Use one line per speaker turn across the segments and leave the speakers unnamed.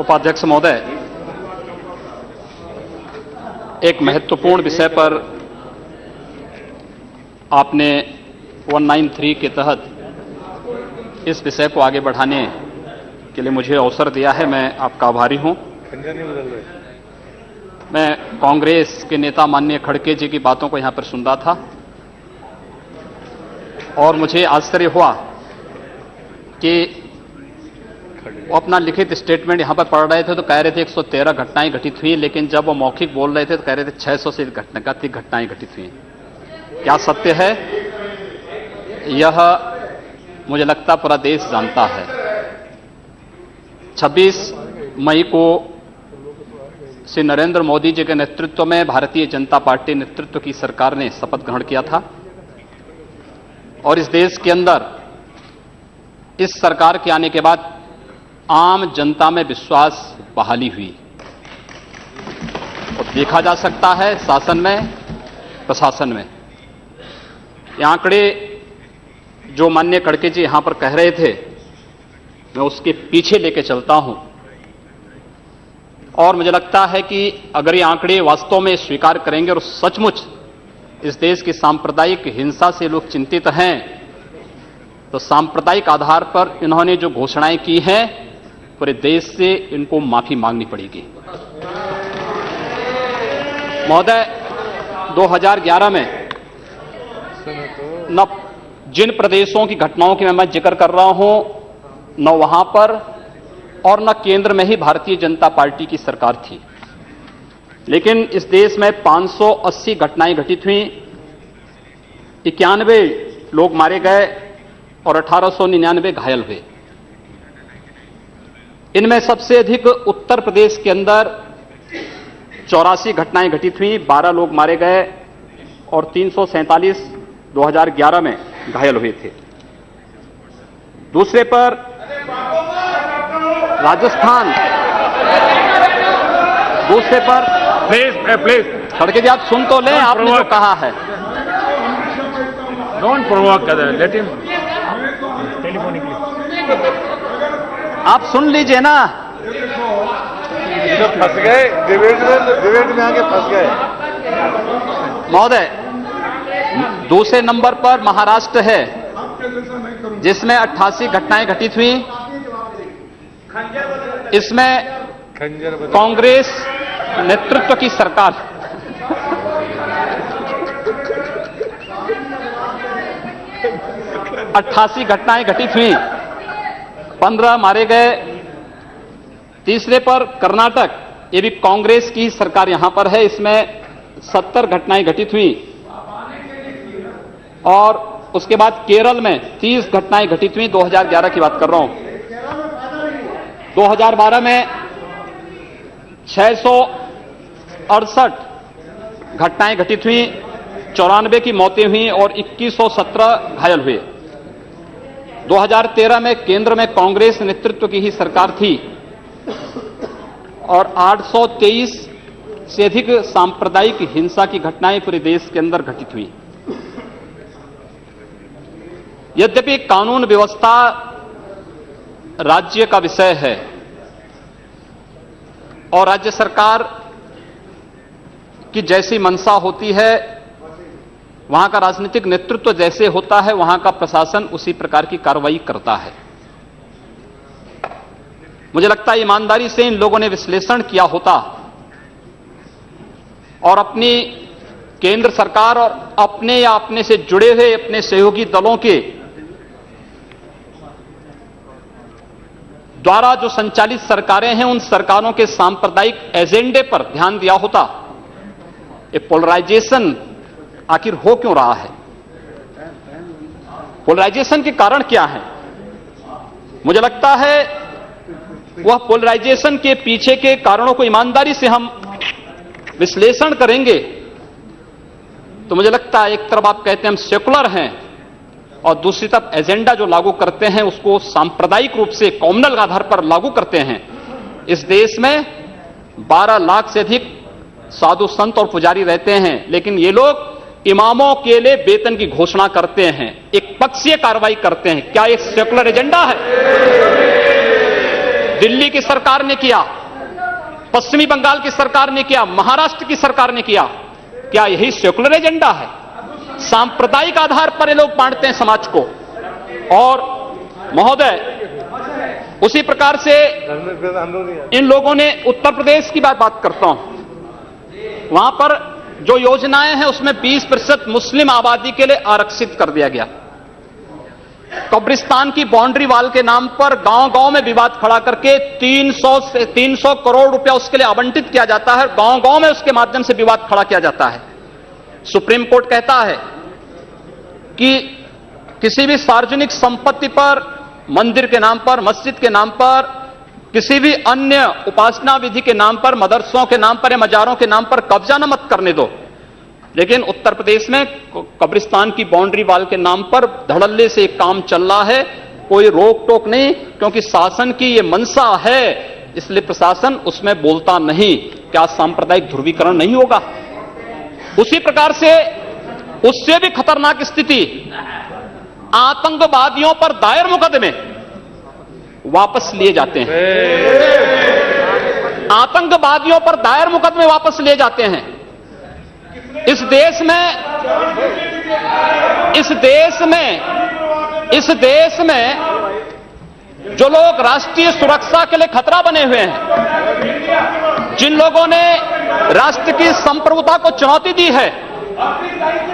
उपाध्यक्ष महोदय, एक महत्वपूर्ण विषय पर आपने 193 के तहत इस विषय को आगे बढ़ाने के लिए मुझे अवसर दिया है। मैं आपका आभारी हूं। मैं कांग्रेस के नेता माननीय खड़गे जी की बातों को यहां पर सुन रहा था और मुझे आश्चर्य हुआ कि वो अपना लिखित स्टेटमेंट यहां पर पढ़ रहे थे तो कह रहे थे 113 घटनाएं घटित हुई, लेकिन जब वो मौखिक बोल रहे थे तो कह रहे थे 600 से अधिक घटनाएं घटित हुई। क्या सत्य है यह मुझे लगता पूरा देश जानता है। 26 मई को श्री नरेंद्र मोदी जी के नेतृत्व में भारतीय जनता पार्टी नेतृत्व की सरकार ने शपथ ग्रहण किया था और इस देश के अंदर इस सरकार के आने के बाद आम जनता में विश्वास बहाली हुई और देखा जा सकता है शासन में, प्रशासन में। ये आंकड़े जो माननीय खड़गे जी यहां पर कह रहे थे, मैं उसके पीछे लेके चलता हूं और मुझे लगता है कि अगर ये आंकड़े वास्तव में स्वीकार करेंगे और सचमुच इस देश की सांप्रदायिक हिंसा से लोग चिंतित हैं, तो सांप्रदायिक आधार पर इन्होंने जो घोषणाएं की हैं पूरे देश से इनको माफी मांगनी पड़ेगी। महोदय, 2011 में न जिन प्रदेशों की घटनाओं की मैं जिक्र कर रहा हूं, न वहां पर और न केंद्र में ही भारतीय जनता पार्टी की सरकार थी, लेकिन इस देश में 580 घटनाएं घटित हुई, 91 लोग मारे गए और 1899 घायल हुए। इनमें सबसे अधिक उत्तर प्रदेश के अंदर 84 घटनाएं घटित हुई, 12 लोग मारे गए और 347 2011 में घायल हुए थे। दूसरे पर राजस्थान, दूसरे पर
प्लीज
खड़गे जी आप सुन तो लें, आपने जो कहा है।
Don't provoke, let him telephonically.
आप सुन लीजिए ना।
फंस गए डिबेट में आके फंस गए।
महोदय, दूसरे नंबर पर महाराष्ट्र है जिसमें 88 घटनाएं घटित हुई। इसमें कांग्रेस नेतृत्व की सरकार 88 घटनाएं घटित हुई, 15 मारे गए। तीसरे पर कर्नाटक, ये भी कांग्रेस की सरकार यहां पर है, इसमें 70 घटनाएं घटित हुई और उसके बाद केरल में 30 घटनाएं घटित हुई। 2011 की बात कर रहा हूं। 2012 में 668 घटनाएं घटित हुई, 94 की मौतें हुई और 2117 घायल हुए। 2013 में केंद्र में कांग्रेस नेतृत्व की ही सरकार थी और 823 से अधिक सांप्रदायिक हिंसा की घटनाएं पूरे देश के अंदर घटित हुई। यद्यपि कानून व्यवस्था राज्य का विषय है और राज्य सरकार की जैसी मंशा होती है, वहां का राजनीतिक नेतृत्व जैसे होता है, वहां का प्रशासन उसी प्रकार की कार्रवाई करता है। मुझे लगता है ईमानदारी से इन लोगों ने विश्लेषण किया होता और अपनी केंद्र सरकार और अपने या अपने से जुड़े हुए अपने सहयोगी दलों के द्वारा जो संचालित सरकारें हैं, उन सरकारों के सांप्रदायिक एजेंडे पर ध्यान दिया होता। ये पोलराइजेशन आखिर हो क्यों रहा है? पोलराइजेशन के कारण क्या है? मुझे लगता है वह पोलराइजेशन के पीछे के कारणों को ईमानदारी से हम विश्लेषण करेंगे तो मुझे लगता है एक तरफ आप कहते हैं हम सेकुलर हैं और दूसरी तरफ एजेंडा जो लागू करते हैं उसको सांप्रदायिक रूप से कॉम्युनल आधार पर लागू करते हैं। इस देश में 12 लाख से अधिक साधु संत और पुजारी रहते हैं, लेकिन ये लोग इमामों के लिए वेतन की घोषणा करते हैं, एक पक्षीय कार्रवाई करते हैं। क्या एक सेकुलर एजेंडा है? दिल्ली की सरकार ने किया, पश्चिमी बंगाल की सरकार ने किया, महाराष्ट्र की सरकार ने किया। क्या यही सेकुलर एजेंडा है? सांप्रदायिक आधार पर ये लोग बांटते हैं समाज को। और महोदय, उसी प्रकार से इन लोगों ने उत्तर प्रदेश की बात करता हूं, वहां पर जो योजनाएं हैं उसमें 20% मुस्लिम आबादी के लिए आरक्षित कर दिया गया। कब्रिस्तान की बाउंड्री वाल के नाम पर गांव-गांव में विवाद खड़ा करके 300 करोड़ रुपया उसके लिए आवंटित किया जाता है। गांव-गांव में उसके माध्यम से विवाद खड़ा किया जाता है। सुप्रीम कोर्ट कहता है कि किसी भी सार्वजनिक संपत्ति पर, मंदिर के नाम पर, मस्जिद के नाम पर, किसी भी अन्य उपासना विधि के नाम पर, मदरसों के नाम पर या मजारों के नाम पर कब्जा न मत करने दो। लेकिन उत्तर प्रदेश में कब्रिस्तान की बाउंड्री वाल के नाम पर धड़ल्ले से एक काम चल रहा है, कोई रोक टोक नहीं, क्योंकि शासन की ये मंशा है, इसलिए प्रशासन उसमें बोलता नहीं। क्या सांप्रदायिक ध्रुवीकरण नहीं होगा? उसी प्रकार से उससे भी खतरनाक स्थिति, आतंकवादियों पर दायर मुकदमे वापस लिए जाते हैं। आतंकवादियों पर दायर मुकदमे वापस लिए जाते हैं। इस देश में जो लोग राष्ट्रीय सुरक्षा के लिए खतरा बने हुए हैं, जिन लोगों ने राष्ट्र की संप्रभुता को चुनौती दी है,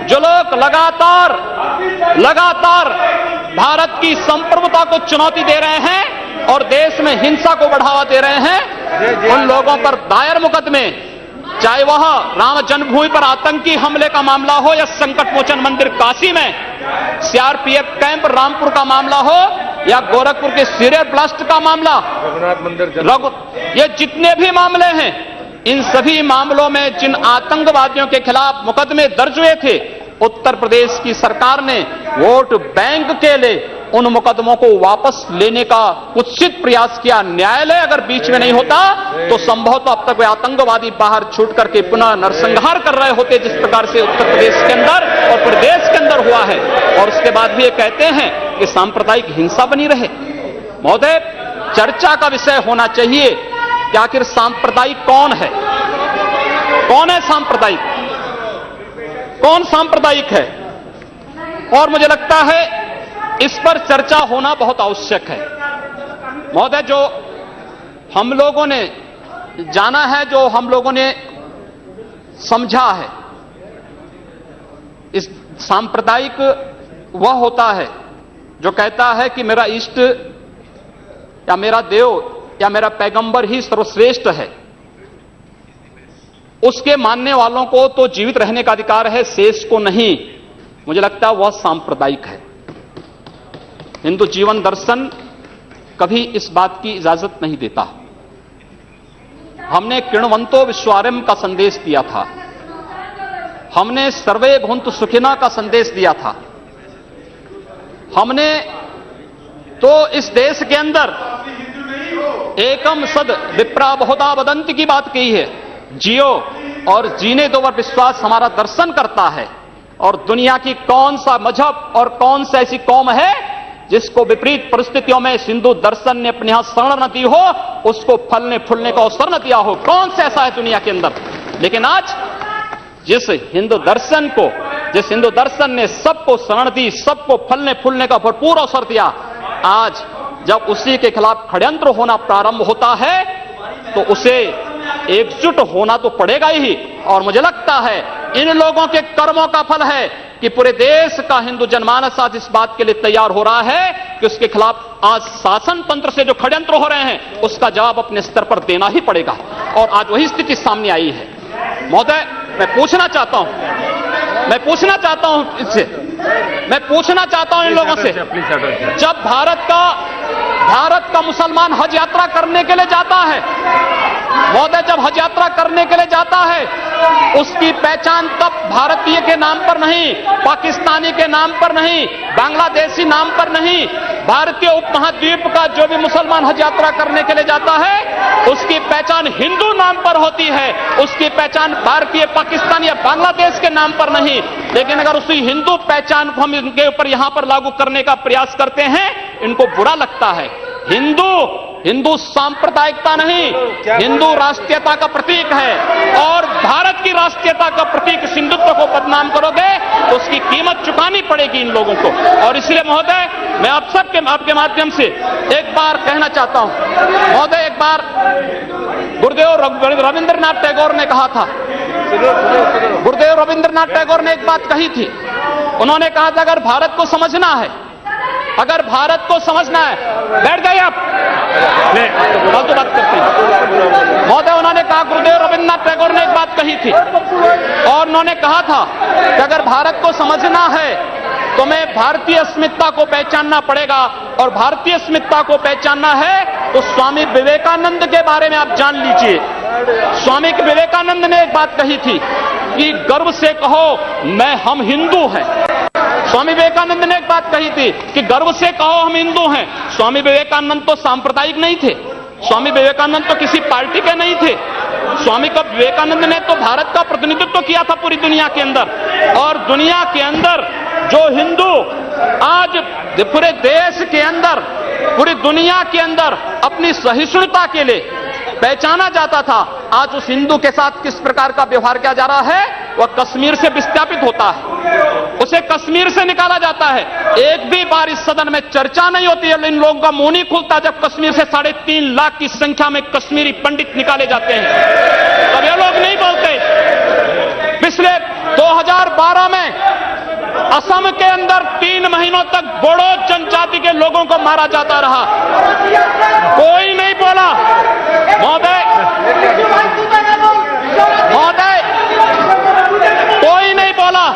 जो लोग लगातार भारत की संप्रभुता को चुनौती दे रहे हैं और देश में हिंसा को बढ़ावा दे रहे हैं, उन लोगों पर दायर मुकदमे, चाहे वह राम जन्मभूमि पर आतंकी हमले का मामला हो या संकट मोचन मंदिर काशी में सीआरपीएफ कैंप रामपुर का मामला हो या गोरखपुर के सीरियल ब्लास्ट का मामला,
रघुनाथ मंदिर,
ये जितने भी मामले हैं, इन सभी मामलों में जिन आतंकवादियों के खिलाफ मुकदमे दर्ज हुए थे, उत्तर प्रदेश की सरकार ने वोट बैंक के लिए उन मुकदमों को वापस लेने का कुत्सित प्रयास किया। न्यायालय अगर बीच में नहीं होता तो संभवतः अब तक वे आतंकवादी बाहर छूट करके पुनः नरसंहार कर रहे होते, जिस प्रकार से उत्तर प्रदेश के अंदर और प्रदेश के अंदर हुआ है। और उसके बाद भी ये कहते हैं कि सांप्रदायिक हिंसा बनी रहे। महोदय, चर्चा का विषय होना चाहिए कि आखिर सांप्रदायिक कौन है? कौन है सांप्रदायिक? कौन सांप्रदायिक है? और मुझे लगता है इस पर चर्चा होना बहुत आवश्यक है। महोदय, जो हम लोगों ने जाना है, जो हम लोगों ने समझा है, इस सांप्रदायिक वह होता है जो कहता है कि मेरा इष्ट या मेरा देव या मेरा पैगंबर ही सर्वश्रेष्ठ है। उसके मानने वालों को तो जीवित रहने का अधिकार है, शेष को नहीं। मुझे लगता है वह सांप्रदायिक है। हिंदू जीवन दर्शन कभी इस बात की इजाजत नहीं देता। हमने किण्वंतो विश्वारंभ का संदेश दिया था, हमने सर्वे भुंतु सुखिना का संदेश दिया था, हमने तो इस देश के अंदर एकम सद विप्रा बहुधा वदंती की बात कही है। जियो और जीने दो पर विश्वास हमारा दर्शन करता है। और दुनिया की कौन सा मजहब और कौन सा ऐसी कौम है जिसको विपरीत परिस्थितियों में हिंदू दर्शन ने अपने यहां शरण न दी हो, उसको फलने फूलने का अवसर न दिया हो? कौन सा ऐसा है दुनिया के अंदर? लेकिन आज जिस हिंदू दर्शन ने सबको शरण दी, सबको फलने फूलने का भरपूर अवसर दिया, आज जब उसी के खिलाफ षड्यंत्र होना प्रारंभ होता है तो उसे एकजुट होना तो पड़ेगा ही। और मुझे लगता है इन लोगों के कर्मों का फल है कि पूरे देश का हिंदू जनमानस आज इस बात के लिए तैयार हो रहा है कि उसके खिलाफ आज शासन तंत्र से जो षड्यंत्र हो रहे हैं उसका जवाब अपने स्तर पर देना ही पड़ेगा। और आज वही स्थिति सामने आई है। महोदय, मैं पूछना चाहता हूं इन लोगों से, जब भारत का मुसलमान हज यात्रा करने के लिए जाता है, महोदय, जब हज यात्रा करने के लिए जाता है, उसकी पहचान तब भारतीय के नाम पर नहीं, पाकिस्तानी के नाम पर नहीं, बांग्लादेशी नाम पर नहीं, भारतीय उपमहाद्वीप का जो भी मुसलमान हज यात्रा करने के लिए जाता है उसकी पहचान हिंदू नाम पर होती है, उसकी पहचान भारतीय, पाकिस्तानी या बांग्लादेश के नाम पर नहीं। लेकिन अगर उसी हिंदू पहचान को हम इनके ऊपर यहां पर लागू करने का प्रयास करते हैं, इनको बुरा लगता है। हिंदू सांप्रदायिकता नहीं, हिंदू राष्ट्रीयता का प्रतीक है और भारत की राष्ट्रीयता का प्रतीक इस हिंदुत्व को बदनाम करोगे तो उसकी कीमत चुकानी पड़ेगी इन लोगों को। और इसलिए महोदय मैं आप सबके आपके माध्यम से एक बार कहना चाहता हूं, महोदय एक बार गुरुदेव रविंद्रनाथ टैगोर ने कहा था, गुरुदेव रविंद्रनाथ टैगोर ने एक बात कही थी, उन्होंने कहा था अगर भारत को समझना है, अगर भारत को समझना है, बैठ जाइए आप, फालतू बात करते हैं महोदय। उन्होंने कहा, गुरुदेव रविंद्रनाथ टैगोर ने एक बात कही थी और उन्होंने कहा था कि अगर भारत को समझना है तो मैं भारतीय अस्मिता को पहचानना पड़ेगा और भारतीय अस्मिता को पहचानना है तो स्वामी विवेकानंद के बारे में आप जान लीजिए। स्वामी विवेकानंद ने एक बात कही थी कि गर्व से कहो हम हिंदू हैं। स्वामी विवेकानंद ने एक बात कही थी कि गर्व से कहो हम हिंदू हैं। स्वामी विवेकानंद तो सांप्रदायिक नहीं थे, स्वामी विवेकानंद तो किसी पार्टी के नहीं थे। स्वामी विवेकानंद ने तो भारत का प्रतिनिधित्व किया था पूरी दुनिया के अंदर, और दुनिया के अंदर जो हिंदू आज पूरे देश के अंदर, पूरी दुनिया के अंदर अपनी सहिष्णुता के लिए पहचाना जाता था, आज उस हिंदू के साथ किस प्रकार का व्यवहार किया जा रहा है, वह कश्मीर से विस्थापित होता है, उसे कश्मीर से निकाला जाता है। एक भी बार इस सदन में चर्चा नहीं होती है, इन लोगों का मुंह नहीं खुलता जब कश्मीर से 3.5 लाख की संख्या में कश्मीरी पंडित निकाले जाते हैं, तब ये लोग नहीं बोलते। पिछले 2012 में असम के अंदर 3 महीनों तक बोडो जनजाति के लोगों को मारा जाता रहा, कोई नहीं बोला। महोदय कोई नहीं बोला।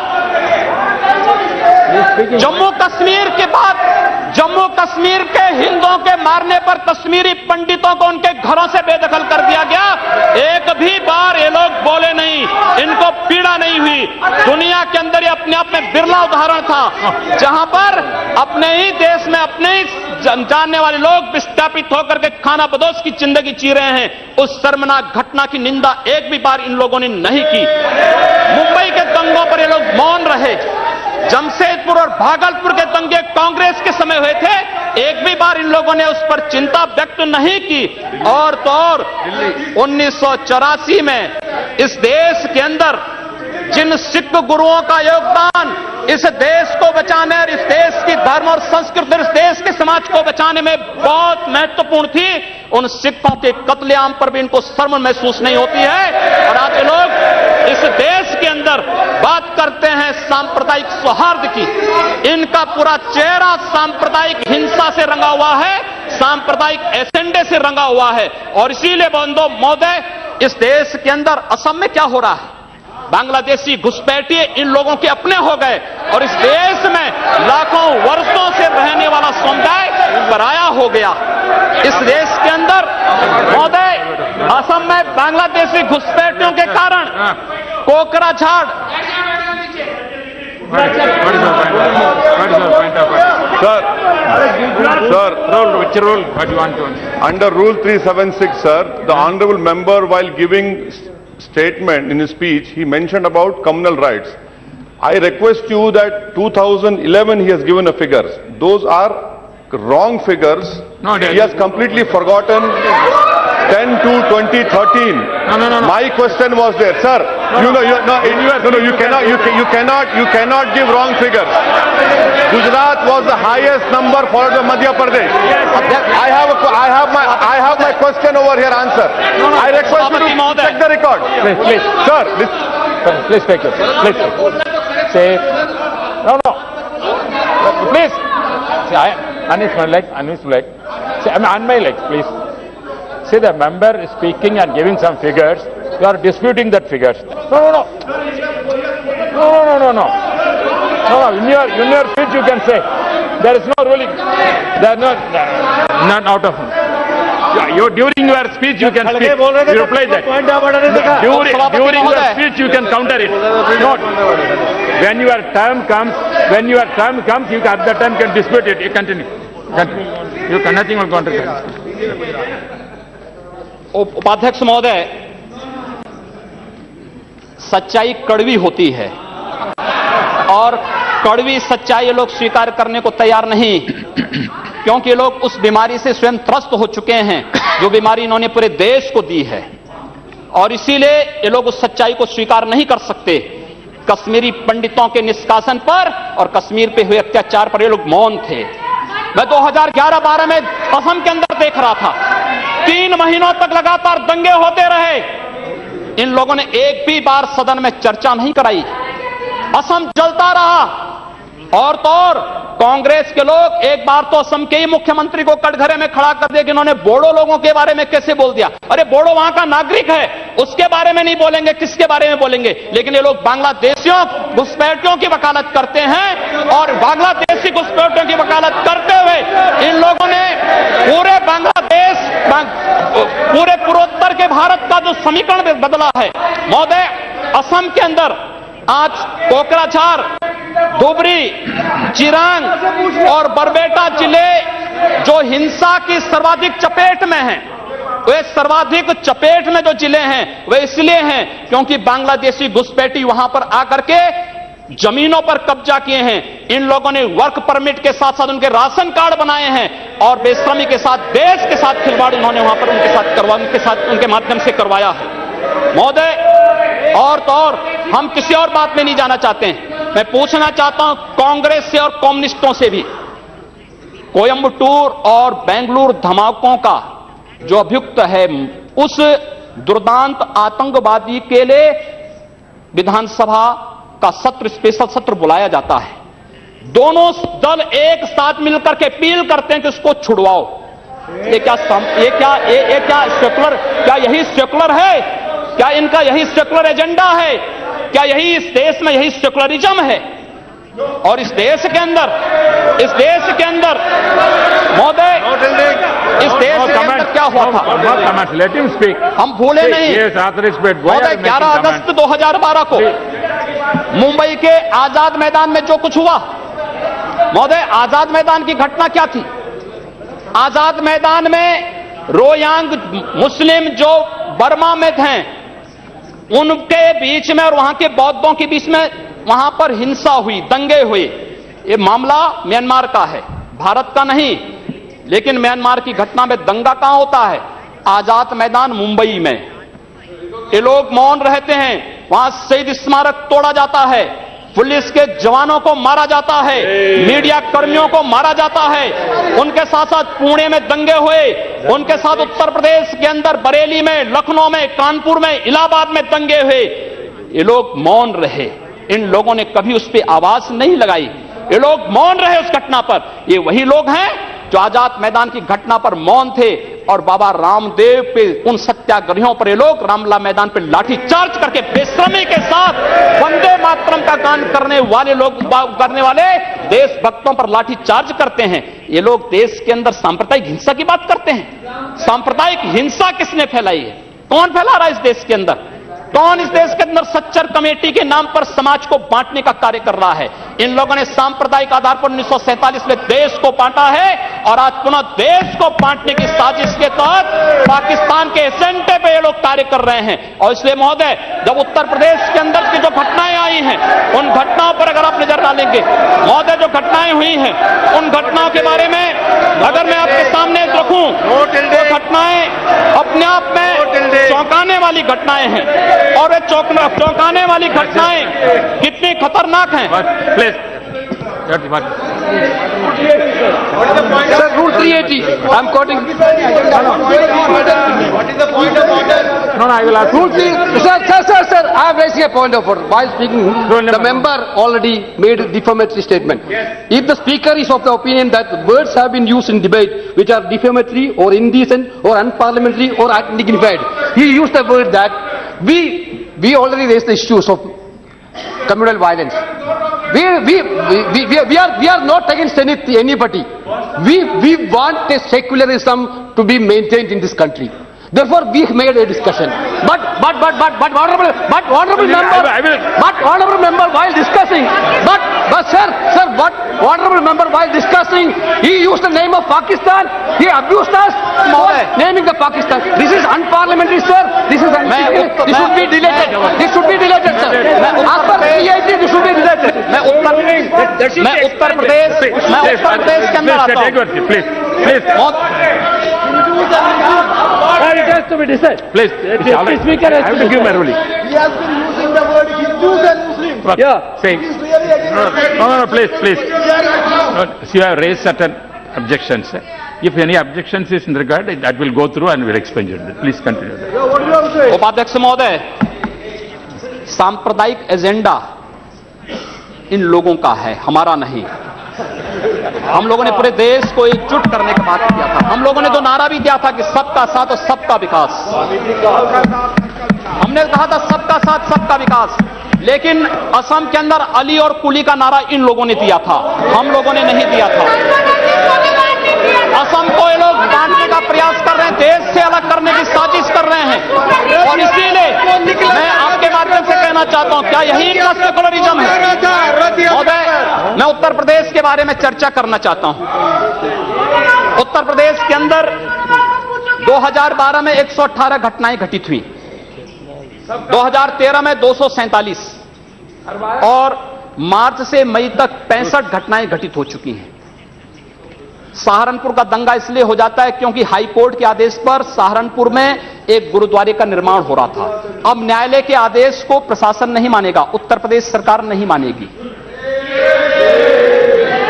जम्मू कश्मीर के बाद जम्मू कश्मीर के हिंदुओं के मारने पर कश्मीरी पंडितों को उनके घरों से बेदखल कर दिया गया, एक भी बार ये लोग बोले नहीं, इनको पीड़ा नहीं हुई। दुनिया के अंदर ये अपने आप में बिरला उदाहरण था जहां पर अपने ही देश में अपने ही जानने वाले लोग विस्थापित होकर के खाना बदोश की जिंदगी जी रहे हैं। उस शर्मनाक घटना की निंदा एक भी बार इन लोगों ने नहीं की। मुंबई के दंगों पर ये लोग मौन रहे। जमशेदपुर और भागलपुर के दंगे कांग्रेस के समय हुए थे, एक भी बार इन लोगों ने उस पर चिंता व्यक्त नहीं की। और तो और 1984 में इस देश के अंदर जिन सिख गुरुओं का योगदान इस देश को बचाने और इस देश की धर्म और संस्कृति और इस देश के समाज को बचाने में बहुत महत्वपूर्ण थी, उन सिखों के कत्लेआम पर भी इनको शर्म महसूस नहीं होती है। और आज लोग इस देश के अंदर बात करते हैं सांप्रदायिक सौहार्द की, इनका पूरा चेहरा सांप्रदायिक हिंसा से रंगा हुआ है, सांप्रदायिक एजेंडे से रंगा हुआ है। और इसीलिए बंधु महोदय, इस देश के अंदर असम में क्या हो रहा है, बांग्लादेशी घुसपैठिए इन लोगों के अपने हो गए और इस देश में लाखों वर्षों से रहने वाला समुदाय पराया हो गया। इस देश के अंदर महोदय, असम में बांग्लादेशी घुसपैठियों के कारण Kokrajhar
Under Rule 376, sir, the honourable member, while giving statement in his speech, he mentioned about communal rights. I request you that 2011 he has given a figures. Those are wrong figures.
No,
he has completely forgotten 10 to 2013.
No.
My question was there, sir. You cannot give wrong figures. Gujarat was the highest number followed by Madhya Pradesh. I have my question over here. Answer. I request you to check the record.
Please.
Sir,
Please take it. Please. Say. No. Please. See, Anish, my leg. See, I'm on my legs, please. See, the member is speaking and giving some figures. You are disputing that figures. No. In your speech you can say there is no ruling. There is not out of. During your speech you can speak. You reply that. During your speech you can counter it. Not when your time comes. You at that time can dispute it. You continue. You can nothing will counter it.
उपाध्यक्ष महोदय, सच्चाई कड़वी होती है और कड़वी सच्चाई लोग स्वीकार करने को तैयार नहीं। क्योंकि ये लोग उस बीमारी से स्वयं त्रस्त हो चुके हैं जो बीमारी इन्होंने पूरे देश को दी है, और इसीलिए ये लोग उस सच्चाई को स्वीकार नहीं कर सकते। कश्मीरी पंडितों के निष्कासन पर और कश्मीर पे हुए अत्याचार पर ये लोग मौन थे। मैं 2011-12 में असम के अंदर देख रहा था, 3 महीनों तक लगातार दंगे होते रहे। इन लोगों ने एक भी बार सदन में चर्चा नहीं कराई। असम जलता रहा। और तो और कांग्रेस के लोग एक बार तो असम के ही मुख्यमंत्री को कटघरे में खड़ा कर दिया कि इन्होंने बोडो लोगों के बारे में कैसे बोल दिया। अरे बोडो वहां का नागरिक है, उसके बारे में नहीं बोलेंगे, किसके बारे में बोलेंगे? लेकिन ये लोग बांग्लादेशियों घुसपैठियों की वकालत करते हैं, और बांग्लादेशी घुसपैठियों की वकालत करते हुए इन लोगों ने पूरे बांग्लादेश, पूरे पूर्वोत्तर के भारत का जो समीकरण बदला है। महोदय, असम के अंदर आज कोकराझार, धुबरी, चिरांग और बरबेटा जिले जो हिंसा की सर्वाधिक चपेट में हैं, वे सर्वाधिक चपेट में जो जिले हैं वे इसलिए हैं क्योंकि बांग्लादेशी घुसपैठी वहां पर आकर के जमीनों पर कब्जा किए हैं। इन लोगों ने वर्क परमिट के साथ साथ उनके राशन कार्ड बनाए हैं और बेश्रमी के साथ, देश के साथ खिलवाड़ उन्होंने वहां पर उनके माध्यम से करवाया है। महोदय, और तो और हम किसी और बात में नहीं जाना चाहते हैं। मैं पूछना चाहता हूं कांग्रेस से और कम्युनिस्टों से भी, कोयंबटूर और बेंगलुरु धमाकों का जो अभियुक्त है, उस दुर्दांत आतंकवादी के लिए विधानसभा का सत्र, स्पेशल सत्र बुलाया जाता है। दोनों दल एक साथ मिलकर के अपील करते हैं कि उसको छुड़वाओ। ये क्या सेकुलर, क्या यही सेकुलर है? क्या इनका यही सेकुलर एजेंडा है? क्या यही इस देश में यही सेकुलरिज्म है? और इस देश के अंदर महोदय, इस देश के अंदर क्या हुआ था?
Let him speak.
हम भूले नहीं।
Yes, authority.
महोदय, 11 अगस्त 2012 को मुंबई के आजाद मैदान में जो कुछ हुआ, महोदय, आजाद मैदान की घटना क्या थी? आजाद मैदान में रोयांग मुस्लिम जो बर्मा में थे, उनके बीच में और वहां के बौद्धों के बीच में वहां पर हिंसा हुई, दंगे हुए। ये मामला म्यांमार का है, भारत का नहीं। लेकिन म्यांमार की घटना में दंगा कहां होता है? आजाद मैदान मुंबई में। ये लोग मौन रहते हैं, वहां शहीद स्मारक तोड़ा जाता है, पुलिस के जवानों को मारा जाता है, मीडिया कर्मियों को मारा जाता है। उनके साथ साथ पुणे में दंगे हुए, उनके साथ उत्तर प्रदेश के अंदर बरेली में, लखनऊ में, कानपुर में, इलाहाबाद में दंगे हुए। ये लोग मौन रहे, इन लोगों ने कभी उस पर आवाज नहीं लगाई। ये लोग मौन रहे उस घटना पर। ये वही लोग हैं जो आजाद मैदान की घटना पर मौन थे, और बाबा रामदेव पे, उन सत्याग्रहियों पर ये लोग रामला मैदान पे लाठी चार्ज करके बेशर्मी के साथ वंदे मातरम का गान करने वाले देशभक्तों पर लाठी चार्ज करते हैं। ये लोग देश के अंदर सांप्रदायिक हिंसा की बात करते हैं। सांप्रदायिक हिंसा किसने फैलाई है? कौन फैला रहा है इस देश के अंदर? कौन इस देश के अंदर सच्चर कमेटी के नाम पर समाज को बांटने का कार्य कर रहा है? इन लोगों ने सांप्रदायिक आधार पर 1947 में देश को बांटा है, और आज पुनः देश को बांटने की साजिश के तहत पाकिस्तान के एजेंडे पे ये लोग कार्य कर रहे हैं। और इसलिए महोदय, जब उत्तर प्रदेश के अंदर की जो घटनाएं आई हैं, उन घटनाओं पर अगर आप नजर डालेंगे महोदय, जो घटनाएं हुई हैं, उन घटनाओं के बारे में अगर मैं आपके सामने रखूं, तो घटनाएं अपने आप में चौंकाने वाली घटनाएं हैं। और ये चौंकाने वाली घटनाएं कितनी खतरनाक हैं।
Please.
Sir, Rule 380. I'm quoting.
What is the point of order? No, I will ask.
Rule 3. Sir. I am raising a point of order. While speaking, the member already made a defamatory statement. If the speaker is of the opinion that words have been used in debate which are defamatory or indecent or unparliamentary or undignified, he used the word that we already raised the issues of communal violence. We are not against anybody. We want a secularism to be maintained in this country. Therefore, we made a discussion. But honorable member, while discussing, honorable member, while discussing, he used the name of Pakistan. He abused us for naming the Pakistan. This is unparliamentary, sir. This is this should be deleted. This should be deleted, sir. As per CIT, this should be deleted.
Uttar Pradesh के अंदर आता हूं।
Please. It has to be decided. Please. Deputy Speaker has to give my ruling.
He has been using the word Hindus and Muslims.
Yeah. Saying.
It is really against
No, please. No, so you have raised certain objections. If any objections is in regard, that will go through and we'll explain it. Please continue.
What do you have to say?
उपाध्यक्ष महोदय, सांप्रदायिक agenda इन लोगों का है, हमारा नहीं। हम लोगों ने पूरे देश को एकजुट करने का बात किया था। हम लोगों ने तो नारा भी दिया था कि सबका साथ और सबका विकास। हमने कहा था सबका साथ सबका विकास, लेकिन असम के अंदर अली और कुली का नारा इन लोगों ने दिया था, हम लोगों ने नहीं दिया था। असम को ये लोग बांटने का प्रयास कर रहे हैं, देश से अलग करने की साजिश कर रहे हैं, और इसीलिए मैं आपके माध्यम से कहना चाहता हूं, क्या यही इनका सेकुलरिज्म है? महोदय, मैं उत्तर प्रदेश के बारे में चर्चा करना चाहता हूं। उत्तर प्रदेश के अंदर 2012 में 118 घटनाएं घटित हुई, 2013 में 247 और मार्च से मई तक 65 घटनाएं घटित हो चुकी हैं। सहारनपुर का दंगा इसलिए हो जाता है क्योंकि हाई कोर्ट के आदेश पर सहारनपुर में एक गुरुद्वारे का निर्माण हो रहा था। अब न्यायालय के आदेश को प्रशासन नहीं मानेगा, उत्तर प्रदेश सरकार नहीं मानेगी।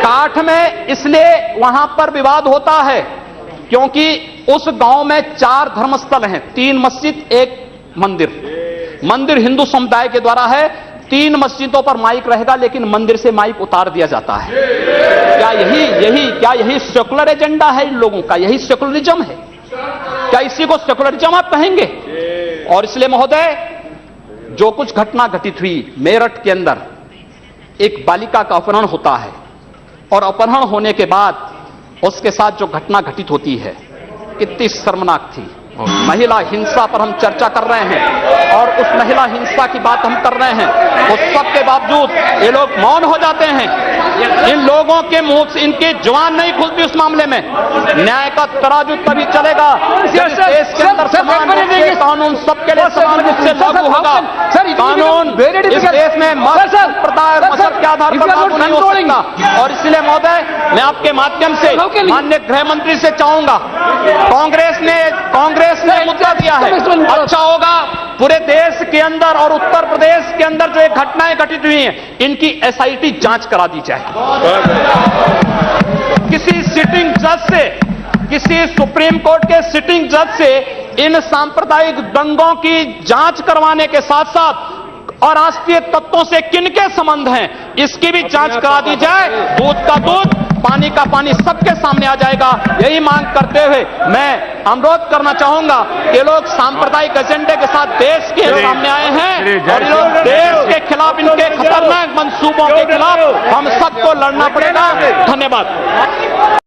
काठ में इसलिए वहां पर विवाद होता है क्योंकि उस गांव में 4 धर्मस्थल हैं, 3 मस्जिद, 1 मंदिर। मंदिर हिंदू समुदाय के द्वारा है, 3 मस्जिदों पर माइक रहेगा, लेकिन मंदिर से माइक उतार दिया जाता है। क्या यही सेकुलर एजेंडा है इन लोगों का? यही सेकुलरिज्म है? क्या इसी को सेकुलरिज्म आप कहेंगे? और इसलिए महोदय, जो कुछ घटना घटित हुई मेरठ के अंदर, एक बालिका का अपहरण होता है और अपहरण होने के बाद उसके साथ जो घटना घटित होती है कितनी शर्मनाक थी। महिला हिंसा पर हम चर्चा कर रहे हैं और उस महिला हिंसा की बात हम कर रहे हैं, उस सब के बावजूद ये लोग मौन हो जाते हैं। इन लोगों के मुंह से इनकी जुबान नहीं खुलती उस मामले में। न्याय का तराजू तभी चलेगा जब इस देश के अंदर समान रूप से कानून सबके लिए समान रूप से लागू होगा। कानून इस देश में मत संप्रदाय और मजहब के आधार पर लागू नहीं हो सकता। और इसलिए महोदय, मैं आपके माध्यम से माननीय गृह मंत्री से चाहूंगा, कांग्रेस ने मुद्दा दिया है, अच्छा होगा पूरे देश के अंदर और उत्तर प्रदेश के अंदर जो एक घटनाएं घटित हुई हैं, इनकी एसआईटी जांच करा दी जाए। किसी सिटिंग जज से, किसी सुप्रीम कोर्ट के सिटिंग जज से इन सांप्रदायिक दंगों की जांच करवाने के साथ साथ और राष्ट्रीय तत्वों से किनके संबंध हैं, इसकी भी जांच करा दी जाए। दूध का दूध, पानी का पानी सबके सामने आ जाएगा। यही मांग करते हुए मैं अनुरोध करना चाहूंगा कि लोग सांप्रदायिक एजेंडे के साथ देश के सामने आए हैं और लोग देश के खिलाफ, इनके खतरनाक मंसूबों के खिलाफ हम सबको लड़ना पड़ेगा। धन्यवाद।